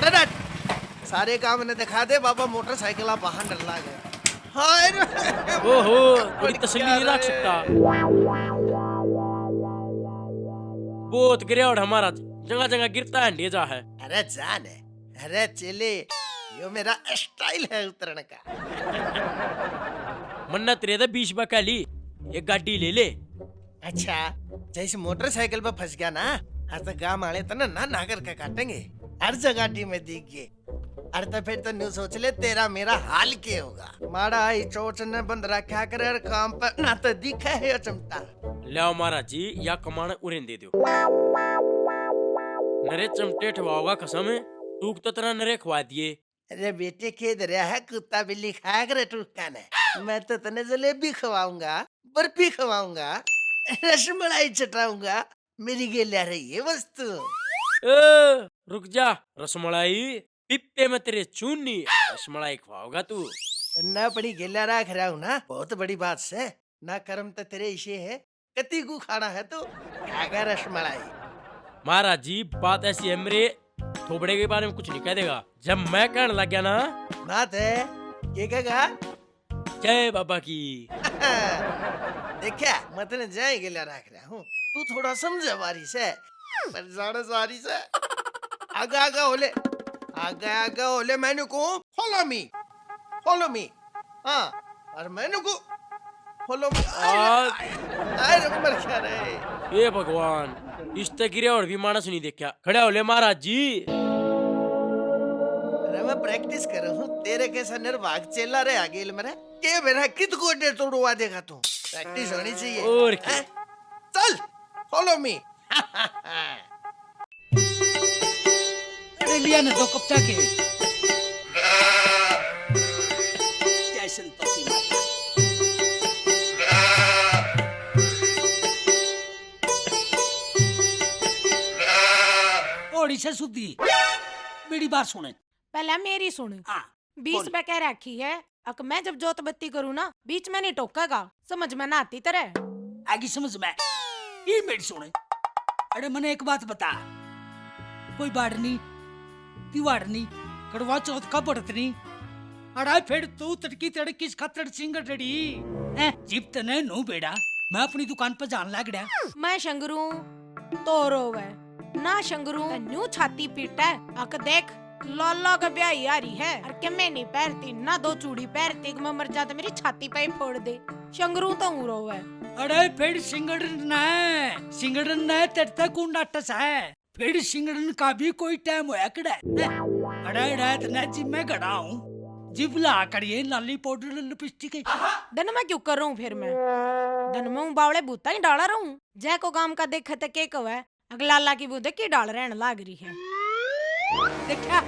अरे सारे काम ने दिखा दे बाबा, मोटरसाइकिल बाहर डर गया। हाय ओहो, थोड़ी तसल्ली नहीं रख सकता। बहुत गिरे और हमारा जगह जगह गिरता है ढेजा है। अरे जान है, अरे चले, यो मेरा स्टाइल है उतरने का। मन्नत रे 20 बका ली, एक गाड़ी ले ले। अच्छा, जैसे मोटरसाइकिल पर फंस गया ना, हर तो गांव वाले तो ना नागर का काटेंगे, हर जगह टी में दिख गए। अरे तो फिर तो न्यू सोच ले तेरा मेरा हाल क्या होगा। मारा ही चोच ने बंद रखा करे काम पर, ना तो दिखा है चमटा। ले महाराज जी, या कमाने उरेन दे दो। नरे चमटे ठवाओगा कसम है, टूक तो तरह नरे खवा दिए। अरे बेटे खेद रहा है, कुत्ता बिल्ली खाया करे टूका ने। मैं तो तने जलेबी खवाऊंगा, बर्फी खवाऊंगा, रसमलाई चटाऊंगा, मेरी गेलिया रही है वस्तु। रुक जा, रसमलाई पिप्पे में तेरे चूनी, रसमलाई खवाओगा तू। ना बड़ी गेला रख रहा हूँ ना, बहुत बड़ी बात से ना, कर्म तो तेरे इसे है, कति को खाना है तो खाएगा रसमलाई। महाराज जी बात ऐसी है, मेरे थोबड़े के बारे में कुछ नहीं कह देगा। जब मैं कहने लग गया ना, बात है ये कहेगा जय बाबा की। देखा मतलब जाए गेला रख रहा हूँ, तू थोड़ा समझ बारी से, पर जाने सारी से आगा आगा होले, आगा आगा होले। मैंने को फॉलो मी, फॉलो मी, हाँ, और मैंने को फॉलो मी। अरे मर क्या रे, ये भगवान, इस तक गिरे और भी मानस नहीं देखा। खड़े होले महाराज जी। अरे मैं प्रैक्टिस कर रहा हूँ, तेरे कैसा निर्भाग चेला रे आगे मेरा के बिना कित को डे तोड़वा देगा तू। प्रैक्टिस होनी चाहिए। और क्या? हैं? चल फॉलो मी। अरे लिया ना 2 कप चाय के। जय संतोषी माता। थोड़ी से सुधी मेरी बात सुने। पहले मेरी सुन। हाँ, 20 पे कह रखी है, अक मैं जब जोत बत्ती करूँ ना, बीच में नहीं टोकेगा, समझ में ना आती तरह। आगे समझ में ये मेरी सुने। अरे मने एक बात बता, कोई बाड़नी तिवाड़नी कड़वा चौथ का बड़तनी, अरे फिर तू तड़की तड़की किस खातर सिंगर रड़ी है? जीप तने नो बेड़ा, मैं अपनी दुकान पर जान लग गया। मैं शंगरू तो रोवे ना, शंगरू न्यू छाती पीटा है, अक देख लौला का ब्याही आ रही है, और के मैं नहीं पैरती ना 2 चूड़ी पैरती, मैं मर जाता मेरी छाती पे ही फोड़ दे। शंगरू तो हूँ रोवे। अरे फिर सिंगड़न ने तेरे कुंडा टस है, फिर सिंगड़न का भी कोई टाइम होया कड़ा। अरे रात ने जिम में गड़ा हूँ, जिब ला करिए लाली पाउडर लिपस्टिक। धन मैं क्यों कर रहा हूँ फिर मैं, धन में बावड़े बूता ही डाला रहूं। जय को काम का देख ते के कवे, अगला ला की बूते की डाल रहन लाग रही है। देखा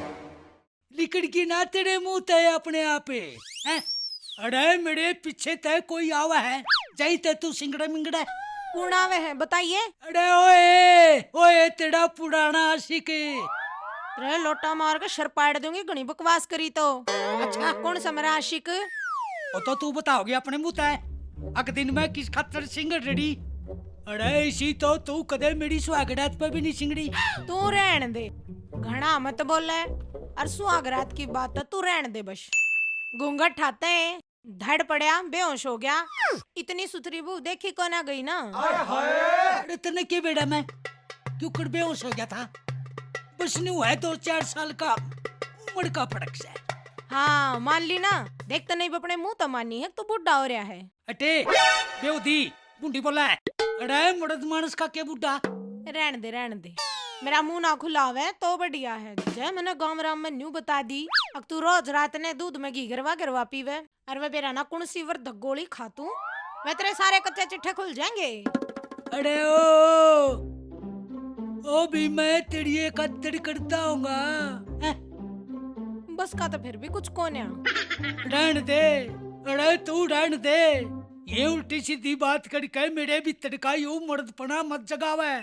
लिकड़ की ना तेरे मुंह तय अपने आपे हैं? अरे मेरे पीछे तय कोई आवा है, जाई ते तू सिंगड़ा मिंगड़ा कौन आवे है बताइए। अरे ओए ओए तेरा पुराना आशिक। रे लोटा मार के सर पाड़ दूंगी, घनी बकवास करी तो। अच्छा कौन सा मेरा आशिक? वो तो तू बताओगे अपने मुंह तय, अग दिन में किस खातर सिंगड़ रेडी। अरे इसी तो तू कदे मेरी सुहागरात पे भी नहीं सिंगड़ी। तू रहन दे, घना मत बोले, और सुहागरात की बात है तू रहन दे बस। घूंघट ठाते धड़ पड़या बेहोश हो गया, इतनी सुथरी बहू देखी को ना गई ना। अरे तने के बेड़ा मैं क्यों कर बेहोश हो गया था? बस नहीं हुआ है 2-4 साल का उम्र का फर्क से। हाँ मान ली ना, देख तो नहीं अपने मुंह तो मानी है, तू बुढ़ा हो रहा है। अटे बेउदी बुंडी बोला है। अरे मर्द मानस का क्या बुढ़ा? रहन दे, मेरा मुंह ना खुला हुआ तो बढ़िया है। जय मैंने गाँव राम में न्यू बता दी, अब तू रोज रात ने दूध में घी गरवा पीवे, और वे बेरा ना कौन सी वर्धक गोली खातू, वे तेरे सारे कच्चे चिट्ठे खुल जाएंगे। अरे ओ भी मैं तेरी एक कद्दड़ करता हूँगा। बस का तो फिर भी कुछ कौन है। रहन दे, अरे तू रहन दे, ये उल्टी सीधी बात करके मेरे भीतर का यूं मर्दपना मत जगावे,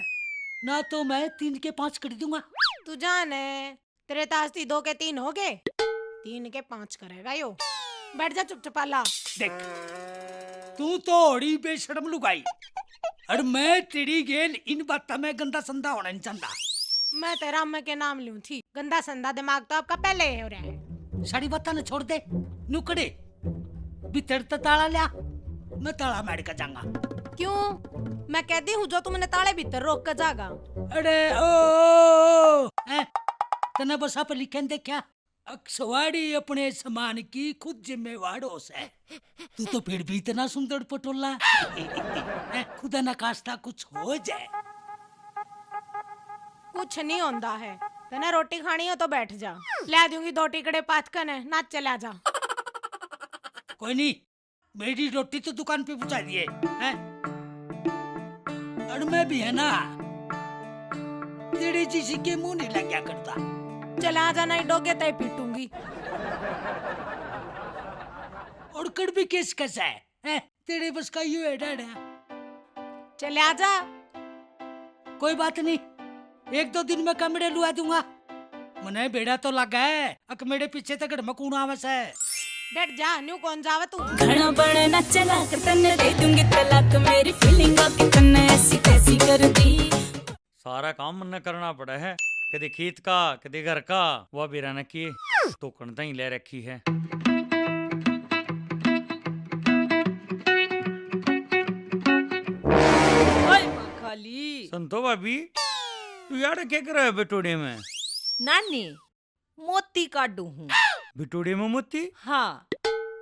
ना तो मैं 3 के 5 कर दूंगा। तू जाने तेरे तास्ती 2 के 3 हो गए, 3 के 5 करेगा यो। बैठ जा चुपचापाला। देख तू तो होड़ी बेशरम लुगाई, और मैं तेरी गेल इन बातों में गंदा संदा होना नहीं चाहता। मैं तेरा अम्मा के नाम लूं थी, गंदा संदा दिमाग तो आपका पहले ही हो रहा है। सारी बात न छोड़ दे, नुकड़े भीतर तो ताला लिया, मैं ताला मार के जाऊंगा। क्यों? मैं कहती हूँ जो तुमने ताले भीतर रोक कर जागा। अरे ओ तने बसा पर लिखे देखा, अक्सवाड़ी अपने समान की खुद जिम्मेवार हो से। तू तो फिर भी इतना सुंदर पटोला, खुदा न खास्ता कुछ हो जाए। कुछ नहीं होता है, तने रोटी खानी हो तो बैठ जा, ला दूंगी 2 टिकड़े पाथकन है, नाच चला जा। कोई नहीं, मेरी रोटी तो दुकान पे पहुंचा दिए हैं? और मैं भी है ना, तेरे जिसी के मुंह नहीं लग गया करता। चला जा, नहीं डोगे तय पीटूंगी। और कर भी किस कैसा है? तेरे बस का यू है डर है। चला जा। कोई बात नहीं, 1-2 दिन में कमरे लुआ दूंगा। मने बेड़ा तो लगा है, अक मेरे पीछे तक मकून आवस है। डट जा, न्यू कौन जावे तू? घना बड़ा चला कर तन्ने दे दूंगी तलाक, मेरी फीलिंग आती तन्ने ऐसी कैसी कर दी। सारा काम मन करना पड़ा है, कदे खेत का कदे घर का, वह भी रहना किए तो कणता ही ले रखी है। खाली संतो भाभी, तू यार क्या कर रहा है बिटोड़े में? नानी मोती काटू हूँ। बिटोड़े में मोती? हाँ,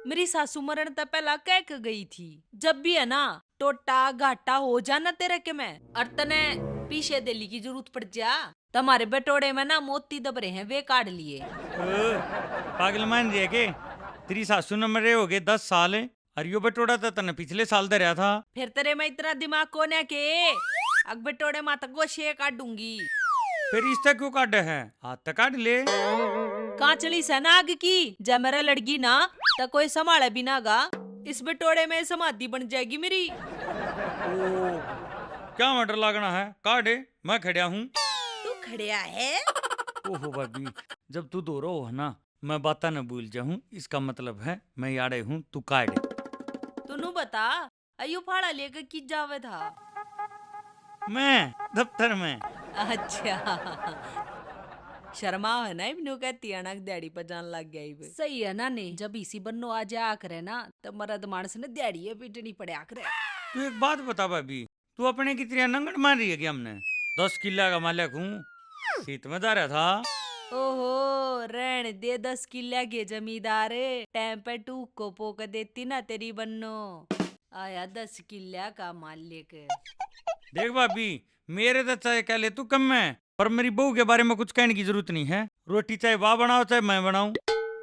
मेरी सासू मरण तक पहला कह के गई थी, जब भी है ना टोटा घाटा हो जाना तेरे के मैं और तने पीछे दिल्ली की जरूरत पड़ जा, तुम्हारे बटोड़े में ना मोती दबरे हैं, वे काट लिए। पागल मान रही है के? तेरी सासू ने मरे हो गए 10 साल, और यो बटोड़ा तो तने पिछले साल धरया था। फिर तेरे में इतना दिमाग कौन है के अग बटोड़े माता गोशे काटूंगी। फिर रिश्ता क्यों काटे है? हाथ तक काट ले। कहाँ चली सनाग की, जब मेरा लड़की ना तो कोई संभाले बिना गा, इस बटोड़े में समाधि बन जाएगी मेरी। ओ, क्या मटर लागना है? काटे, मैं खड़िया हूँ। तू खड़िया है? ओहो भाभी, जब तू दो रहो है ना, मैं बाता न भूल जाऊं, इसका मतलब है मैं यारे हूँ, तू काटे। तूनु बता, अयो फाड़ा लेकर की जावे था? मैं दफ्तर में। अच्छा, शर्मा है ना इब्नु कहती है ना दिहाड़ी पर जान लग गया इब। सही है ना ने, जब इसी बन्नो आ जा करे ना तब मरद मानस ने दिहाड़ी पीटनी पड़े करे। तू एक बात बता भाभी, तू अपने की तरह नंगड़ मार रही है क्या? हमने 10 किला का मालिक हूँ, खेत में जा रहा था। ओहो, रहने दे 10 किला के जमींदार, टाइम पे टूक को पोक देती ना तेरी बन्नो, आया 10 किला का मालिक। देख भाभी, मेरे तो चाहे कह ले तू कम है, पर मेरी बहू के बारे में कुछ कहने की जरूरत नहीं है। रोटी चाहे वाह बनाओ चाहे मैं बनाऊं,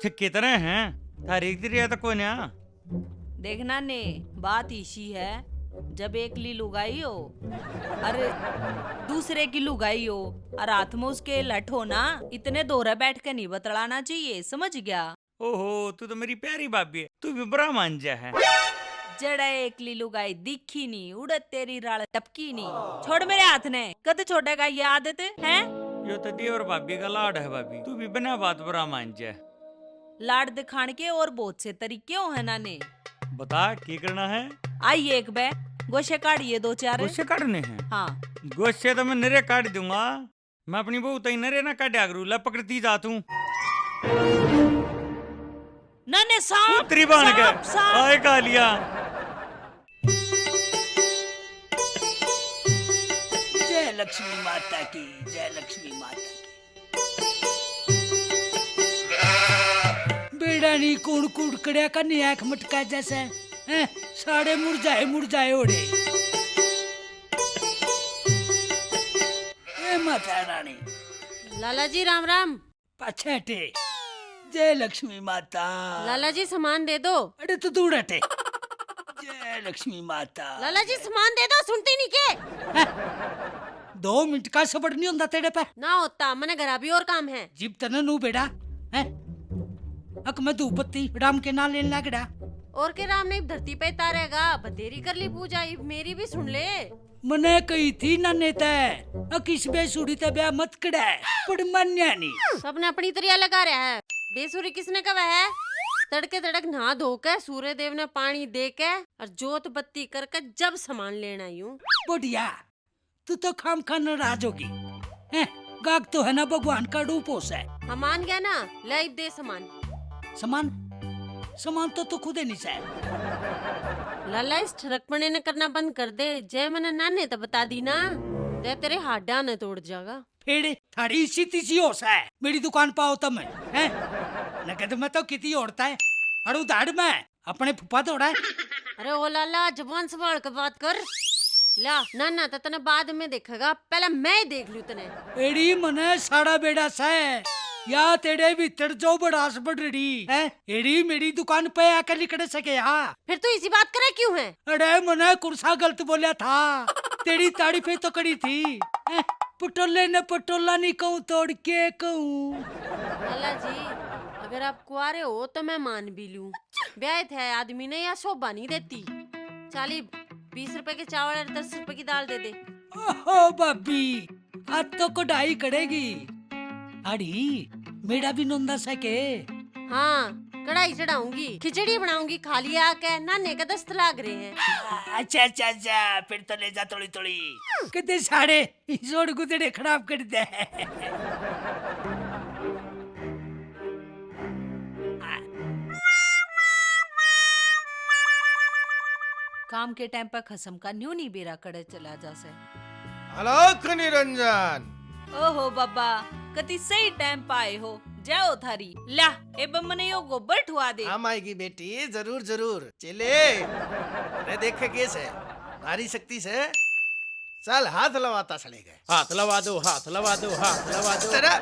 छिक्के तरह हैं, तारीख दिया तो कोई ना। देखना ने, बात इसी है, जब एक ली लुगाई हो अरे दूसरे की लुगाई हो और हाथ में उसके लठ हो ना, इतने दोहरे बैठ के नहीं बतलाना चाहिए, समझ गया? ओहो, तू तो मेरी प्यारी भाभी है, तू भी बड़ा मान जा है। जड़ा एक ली लुगाई दिखी नहीं, उड़त तेरी राल टपकी नहीं। छोड़ मेरे हाथ ने, कद छोटे का ये आदत है? यो तो देवर भाभी का लाड है भाभी, तू भी बिना बात बड़ा मान जा। लाड दिखाने के और बहुत से तरीके हो है ना ने। बता क्या करना है? आई एक बे गोशे काटिए 2-4। गोशे काटने हैं? हाँ, गोशे तो मैं नरे काट दूंगा, मैं अपनी बहू तई नरे ना काटा करूँ, ला पकड़ती जा तू। नने सांप उत्तरी बन के सांप, सांप। आए कालिया। जय लक्ष्मी माता की, जय लक्ष्मी माता की। बेड़ा नहीं कौन कुड़कड़िया का नहीं आंख मटका जैसे हैं, साड़े मुरझाए ओढ़े। ए माता रानी। लाला जी राम राम। पाछे हटे। जय लक्ष्मी माता। लाला जी सामान दे दो। अरे तू दूर हटे। जय लक्ष्मी माता। लाला जी सामान दे दो, सुनती नहीं के? 2 मिनट का सबर नहीं होता तेरे पे? ना होता, मने घर भी और काम है। जीप तना नू बेड़ा है, अक मैं धूप बत्ती राम के नाम लेने लगड़ा। और के राम ने धरती पे तारेगा, बतेरी कर ली पूजा, इब मेरी भी सुन ले। मने कही थी ना नेता किस बेसुरी ते ब्याह मत कड़ा, पर मान्या नहीं। सबने अपनी तरिया लगा रहा है, बेसुरी किसने कहा है? तड़के तड़क नहा धो के सूर्य देव ने पानी दे के और जोत बत्ती करके जब सामान लेना यूं। बढ़िया, तू तो खाम खा नाराज होगी हैं? गाग तो है ना भगवान का रूपोस है। हम मान गया ना, लाइव दे सामान। सामान सामान तो तू खुद ही नहीं से। लाला इस ठरकपने ने करना बंद कर दे। जय मैंने नाने तो बता दी ना, ते तेरे हाडा न तोड़ जाएगा। फिर थारी इसी तीसी होश है, मेरी दुकान पाओ तब मैं हैं नगद में तो कितनी औरता है, अड़ू दाड़ में अपने फुफा तोड़ा है। अरे ओ लाला जबान संभाल के बात कर। ला नाना तो तने बाद में देखेगा, पहले मैं ही देख लूं तने। एड़ी मने साड़ा बेड़ा से या तेरे भीतर जो बड़ास बढ़ड़ी है, एड़ी मेरी दुकान पे आकर निकल सके। हाँ फिर तू इसी बात करे क्यों है? अरे मने कुर्सा गलत बोलिया था, तेरी तारीफें तो करी थी। पटोले ने पटोला नहीं कहूँ तोड़ के कहूँ। लाला जी अगर आप कुआरे हो तो मैं मान भी लूं, ब्याह थे आदमी ने या शोभा नहीं देती। 40-20 रुपए के चावल और 10 रुपए की दाल दे दे। ओहो भाभी आज तो कढ़ाई करेगी। अड़ी मेरा भी नंदा सके। हाँ कढ़ाई चढ़ाऊंगी, खिचड़ी बनाऊंगी, खा लिया के नाने का दस्त लाग रहे हैं। अच्छा अच्छा अच्छा फिर तो ले जा थोड़ी थोड़ी कितने सारे जोड़ गुदड़े खराब कर दे। काम के टाइम पर खसम का न्यू नहीं बेरा कड़े चला जा से। अलख निरंजन। ओहो बाबा कति सही टाइम पाए हो, जाओ थारी ला एब मने यो गोबर ठुआ दे। हम आएगी बेटी, जरूर जरूर चले। अरे देखे केस है नारी शक्ति से, चल हाथ लवाता चले गए। हाथ लगा दो, हाथ लगा दो, हाथ लगा दो। तेरा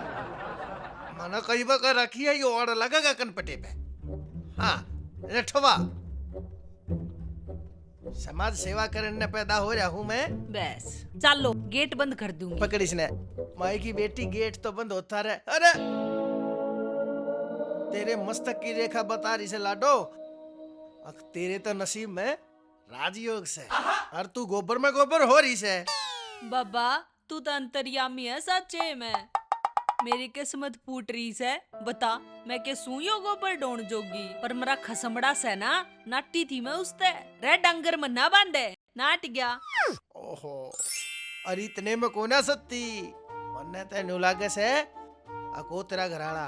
मना कई बार रखी है, ये और लगेगा कनपटे पे। हाँ रठवा समाज सेवा करने पैदा हो रहा हूँ मैं। बस चलो गेट बंद कर दूंगी। पकड़ इसने माई की बेटी, गेट तो बंद होता रहे। अरे तेरे मस्तक की रेखा बता रही से लाडो, तेरे तो नसीब में राजयोग से, और तू गोबर में गोबर हो रही से। बाबा तू तो अंतर्यामी है सच्चे में, मेरी किस्मत फूट रही से। बता मैं के सुइयो गोबर ढूंढ जोगी, पर मेरा खसमड़ा से ना नाटी थी मैं उसते रे डंगर में ना बांधे नाट गया। ओहो अरे इतने में कोना सत्ती वरना तेनू लागे से अको तेरा घराड़ा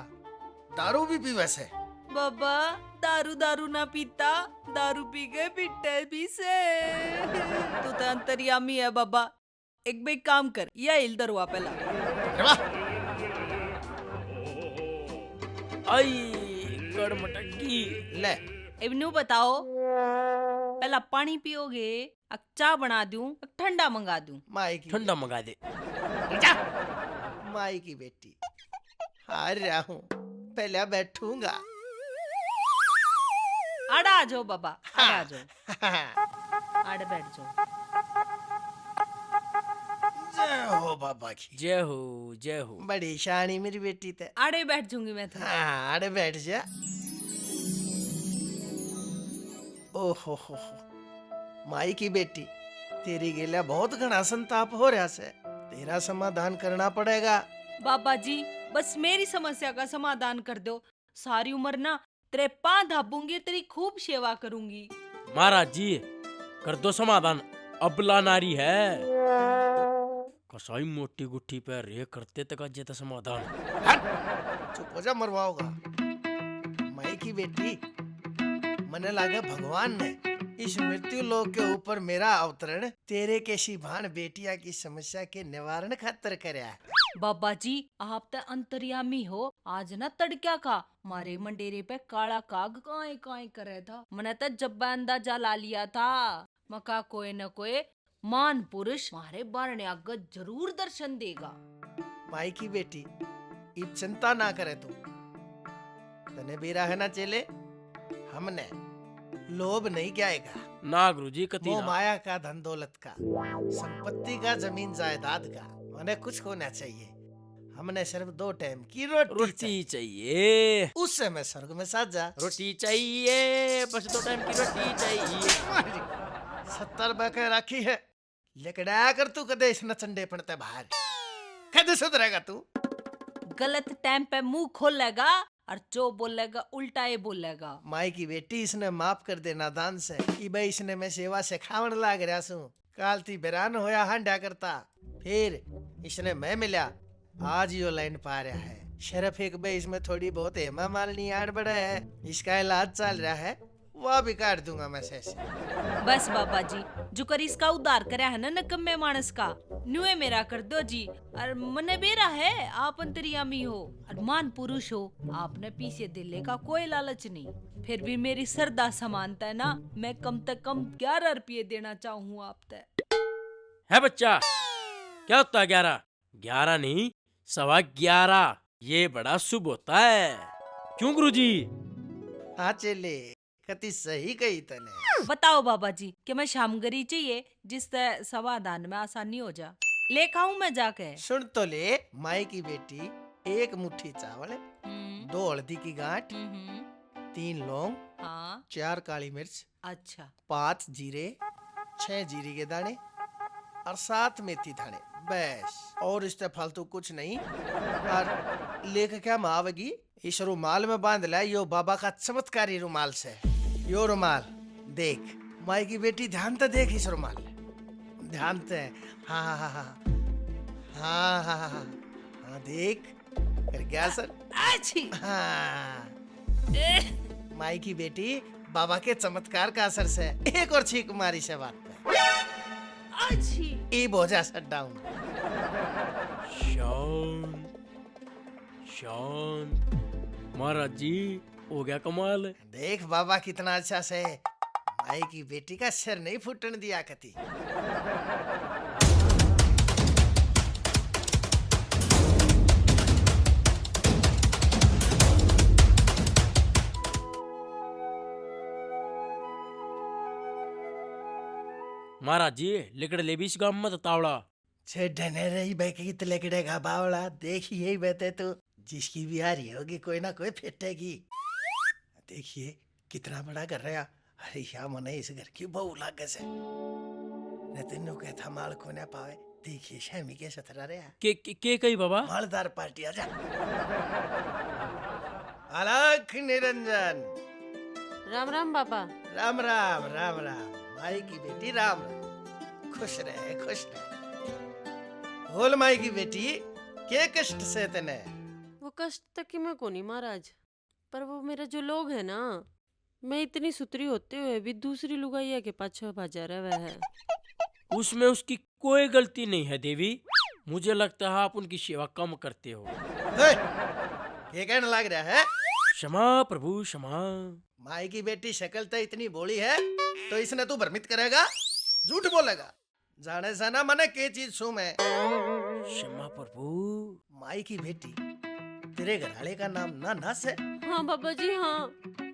दारू भी पीवे से। बाबा दारू दारू ना पीता, दारू पी के पिटे भी से। तू तो अंतर्यामी है बाबा, एक बे काम कर, या इल्दर हुआ पहला। आई कड़ मटकी ले इब्नू बताओ पहला पानी पियोगे, अक चाय बना दूं, अक ठंडा मंगा दूं? माई की ठंडा मंगा दे। माई की बेटी हार रहा हूँ, पहले बैठूंगा। आड़ा आ जाओ बाबा, आड़ा आ जाओ, आड़े बैठ जाओ। जय हो बाबा की। जय हो जय हो। बड़ी शानी मेरी बेटी ते। आड़े बैठ जाऊंगी मैं तो। हाँ अरे बैठ जा। ओहो हो माई की बेटी, तेरी गेला बहुत घना संताप हो रहा से, तेरा समाधान करना पड़ेगा। बाबा जी बस मेरी समस्या का समाधान कर दो, सारी उम्र ना तेरे पांव धापूंगी, तेरी खूब सेवा करूंगी। महाराज जी कर दो समाधान, अबला नारी है, कसाई मोटी गुट्ठी पे रे करते तक जे तो समाधान। चुप हो जा, मरवाओगा। माई की बेटी, मने लागे भगवान ने इस मृत्यु लोक के ऊपर मेरा अवतरण तेरे के शिभान बेटिया की समस्या के निवारण खातर करया है। बाबा जी आप तो अंतर्यामी हो, आज ना तड़क्या का मारे मंडेरे पे काला काग काए काए करे था, मैंने तो जब अंदाजा ला लिया था मका कोई न कोई मान पुरुष मारे बारने आगे जरूर दर्शन देगा। माई की बेटी इब चिंता ना करे तू, तने बेरा है ना चेले, हमने लोभ नहीं जाएगा, ना गुरुजी कति मोह ना। माया का, धन दौलत का, संपत्ति का, जमीन जायदाद का, मने कुछ होना चाहिए। हमने सिर्फ 2 टाइम की रोटी रोटी चाहिए, उससे मैं स्वर्ग में साथ जा। रोटी चाहिए, बस 2 टाइम की रोटी चाहिए। 70 बके राखी है, लेकड़ा कर तू कदे इस नचंडे पड़ते बाहर, कदे सुधरेगा तू? गलत टाइम पे मुंह खोलेगा और जो बोलेगा उल्टा ही बोलेगा। माई की बेटी, इसने माफ कर देना दान से कि भाई इसने मैं सेवा से खावन लाग रहा सू, काल थी बेरान होया हांडा करता, फिर इसने मैं मिला, आज यो लाइन पा रहा है। शरफ एक बे इसमें थोड़ी बहुत हेमा मालिनी आड़ बड़ा है, इसका इलाज चल रहा है, वह भी काट दूंगा मैं से। बस बाबा जी, जो कर इसका उद्धार करे है ना नकम्मे मानस का, न्यूए मेरा कर दो जी। और मने बेरा है आप अंतर्यामी हो और मान पुरुष हो, आपने पीछे दिले का कोई लालच नहीं। फिर भी मेरी श्रद्धा समानता है ना, मैं कम से कम 11 रुपये देना चाहूँ आप तक। है बच्चा, क्या होता है 11? 11 नहीं, 11.25। ये बड़ा शुभ होता है, क्यों गुरुजी? हाँ चले, कति सही कही तने। बताओ बाबा जी कि मैं शामगरी चाहिए जिससे समाधान में आसानी हो जा। ले खाऊं मैं जाके? सुन तो ले, माई की बेटी, 1 मुट्ठी चावल, 2 हल्दी की गांठ, 3 लौंग, हाँ 4 काली मिर्च, अच्छा 5 जीरे, 6 जीरी के दाने और 7 मेथी दाने, बस। और इससे फालतू कुछ नहीं। और लेके क्या मावेगी, इस रुमाल में बांध ला, यो बाबा का चमत्कारी रुमाल से। यो रुमाल देख, माई की बेटी, ध्यान तो देख इस रुमाल, ध्यान से। हाँ हाँ हाँ हाँ हाँ हाँ हाँ हाँ, देख कर गया सर। अच्छी हाँ, माई की बेटी, बाबा के चमत्कार का असर से एक और छींक मारी से बात पे। अच्छी ई बोझा शट डाउन। शांत शांत। महाराज जी, हो गया कमाल। देख बाबा कितना अच्छा से माई की बेटी का सिर नहीं फूटने दिया कती। महाराज जी, लिकड़ ले भी इस गांव में तो तावड़ा। छे डने रही बैके की तलेकड़ेगा बावड़ा, देखी यही बते तो जिसकी भी आ रही होगी कोई ना कोई फेटेगी। देखिए कितना बड़ा कर रहा। अरे या मने इस घर की बहू लागे से नितिन नु कहता माल को ना पावे। देखिए शामी के सतरा रहा के कही बाबा? मालदार पार्टी आजा। अलख निरंजन। राम राम बाबा। राम राम राम राम। माई की बेटी राम राम। खुश रहे खुश रहे। बोल माई की बेटी, के कष्ट से तने? वो कष्ट तक की मैं को नहीं महाराज, पर वो मेरा जो लोग है ना, मैं इतनी सुतरी होते हुए भी दूसरी लुगाइया के पाछे भाजा रहा है। उसमें उसकी कोई गलती नहीं है देवी। मुझे लगता है आप उनकी सेवा कम करते हो। ये कहने लग रहा है? क्षमा प्रभु क्षमा। माई की बेटी शक्ल तो इतनी बोली है, तो इसने तू भ्रमित करेगा, झूठ बोलेगा। जाने से ना मने के चीज छू मैं। क्षमा प्रभु। माई की बेटी, तेरे घरवाले का नाम ना नास है? हाँ बाबा जी हाँ,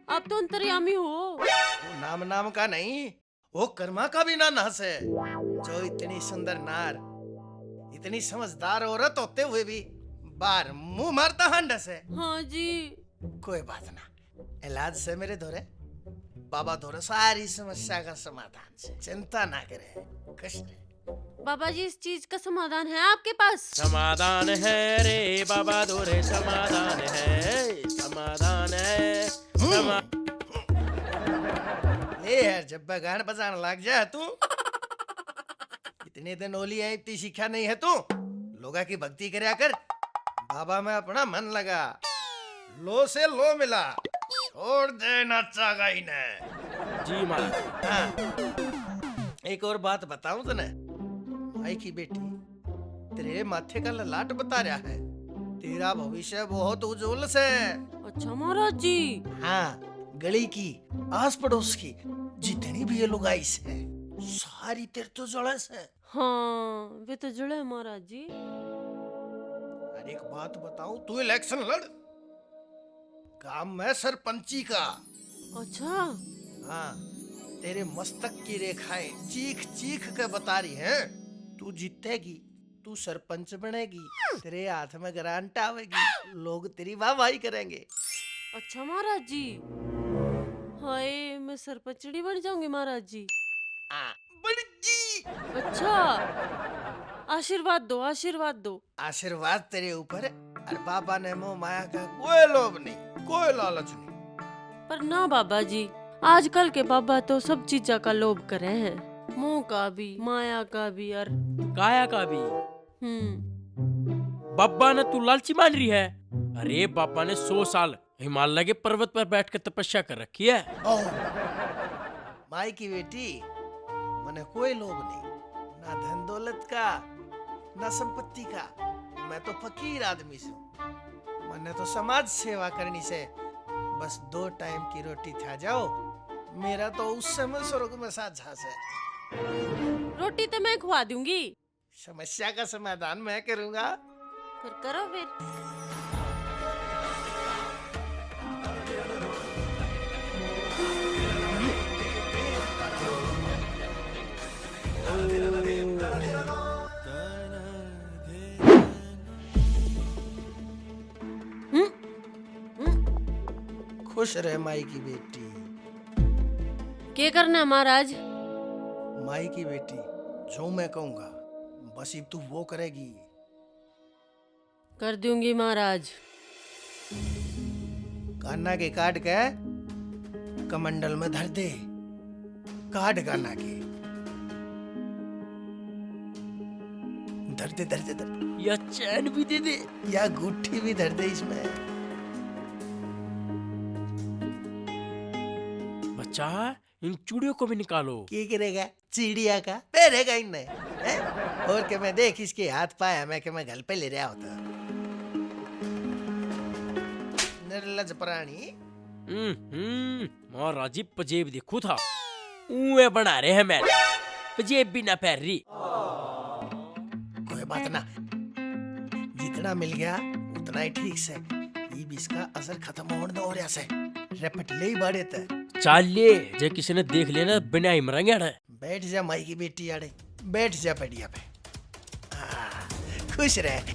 आप तो अंतर्यामी हो। वो नाम नाम का नहीं, वो कर्मा का भी ना नास है। जो इतनी सुंदर नार, इतनी समझदार औरत होते हुए भी बार मुंह मारता हंड से। हाँ जी। कोई बात ना, इलाज से मेरे धोरे, बाबा धोरे सारी समस्या का समाधान से। चिंता ना करे, खुश रहे। बाबा जी इस चीज का समाधान है आपके पास? समाधान है रे बाबा दोरे, समाधान है, समाधान है। ले यार, जब गान बजाने लग जाए तू। इतने दिन ओली है, इतनी शिक्षा नहीं है तू। लोगा की भक्ति करया कर, बाबा में अपना मन लगा। लो से लो मिला, छोड़ दे नचा गई ने। जी महाराज। हाँ। एक और बात बताऊं तने, माई की बेटी, तेरे माथे का ललाट बता रहा है, तेरा भविष्य बहुत उज्जवल से। अच्छा महाराज जी। हाँ, गली की, आस पड़ोस की जितनी भी ये लुगाई से, सारी तेरे तो जड़े से। हाँ वे तो जुड़े हैं महाराज जी। अरे एक बात बताऊं, तू इलेक्शन लड़, काम में सरपंची का। अच्छा। हाँ, तेरे मस्तक की रेखाएं चीख चीख के बता रही हैं, तू जीतेगी, तू सरपंच बनेगी, तेरे हाथ में ग्रांट आवेगी, लोग तेरी वाहवाही करेंगे। अच्छा महाराज जी। हाय मैं सरपंचड़ी बन जाऊंगी महाराज जी। हाँ, बड़की। अच्छा, आशीर्वाद दो आशीर्वाद दो। आशीर्वाद तेरे ऊपर है, और बाबा ने मोह माया का कोई लोभ नहीं, कोई लालच नहीं। पर ना बाबा जी, आजकल के बाबा तो सब चीजा का लोभ करे हैं, मोह का भी, माया का भी और काया का भी। बाबा ने तू लालची मान रही है? अरे बाबा ने 100 साल हिमालय के पर्वत पर बैठकर तपस्या कर रखी है। ओह, माई की बेटी, मने कोई लोभ नहीं, ना धन दौलत का, ना संपत्ति का। मैं तो फकीर आदमी से, मने तो समाज सेवा करनी से बस 2 टाइम की रोटी खा जाओ, मेरा तो उस समय स्वर्ग में साथ झांस है। रोटी तो मैं खुआ दूंगी। समस्या का समाधान मैं करूंगा। फिर करो फिर। खुश रहे माई की बेटी। क्या करना है महाराज? माई की बेटी, जो मैं कहूंगा बस अब तू वो करेगी। कर दूंगी महाराज। कान्हा के काट के कमंडल में धर दे। काट कान्हा के, धर दे धर दे धर दे। या चैन भी दे दे, या गुट्ठी भी धर दे इसमें। बच्चा इन चूड़ियों को भी निकालो। क्या करेगा? चिड़िया का पहनेगा इनने, हैं? और के मैं देख इसके हाथ पाया मैं के मैं घर पे ले रहा होता। निर्लज प्राणी। महाराज जी पजेब देखो था, ऊए बना रहे हैं मैं, पजेब भी ना पहन रही। कोई बात ना, जितना मिल गया उतना ही ठीक से। ये भी इसका असर खत्म होने हो रहा से, रपट ले ही बाड़े तक। चाले जे किसी ने देख लेना बिना ही मरेंगे। बैठ जा माई की बेटी आड़े, बैठ जा बढ़िया पे। खुश रहे।